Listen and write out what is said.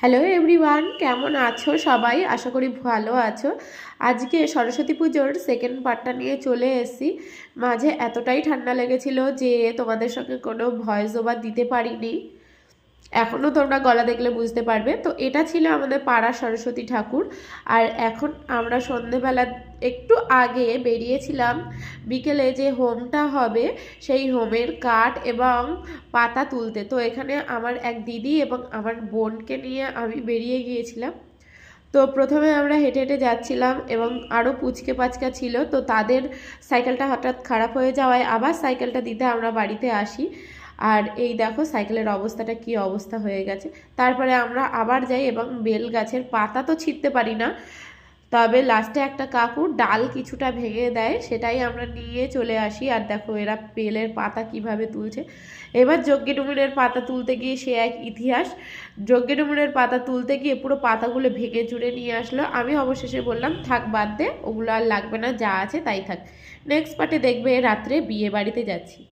Hello everyone, কেমন আছো সবাই? আশা করি ভালো আছো। আজকে সরস্বতী পুজোর সেকেন্ড পার্টটা নিয়ে চলে এসেছি। মাঝে এতটাই ঠান্ডা লেগেছিল যে তোমাদের সঙ্গে কোনো ভয়েস ওভার দিতে পারিনি। এখনও তোমরা গলা দেখলে বুঝতে পারবে। তো এটা ছিল আমাদের পাড়ার সরস্বতী ঠাকুর। আর এখন আমরা সন্ধেবেলা একটু আগে বেরিয়েছিলাম বিকেলে যে হোমটা হবে সেই হোমের কাঠ এবং পাতা তুলতে। তো এখানে আমার এক দিদি এবং আমার বোনকে নিয়ে আমি বেরিয়ে গিয়েছিলাম। তো প্রথমে আমরা হেঁটে হেঁটে যাচ্ছিলাম এবং আরও পুচকে পাচকা ছিল, তো তাদের সাইকেলটা হঠাৎ খারাপ হয়ে যাওয়ায় আবার সাইকেলটা দিতে আমরা বাড়িতে আসি। আর এই দেখো সাইকেলের অবস্থাটা কি অবস্থা হয়ে গেছে। তারপরে আমরা আবার যাই এবং বেল গাছের পাতা তো ছিঁড়তে পারি না, তবে লাস্টে একটা কাকু ডাল কিছুটা ভেঙে দেয়, সেটাই আমরা নিয়ে চলে আসি। আর দেখো এরা বেলের পাতা কিভাবে তুলছে। এবার যজ্ঞে ডুমুরের পাতা তুলতে গিয়ে সে এক ইতিহাস। যজ্ঞে ডুমুরের পাতা তুলতে গিয়ে পুরো পাতাগুলো ভেঙে চুরে নিয়ে আসলো। আমি অবশেষে বললাম থাক বাদ দে, ওগুলো আর লাগবে না, যা আছে তাই থাক। নেক্সট পার্টে দেখবে রাত্রে বিয়ে বাড়িতে যাচ্ছি।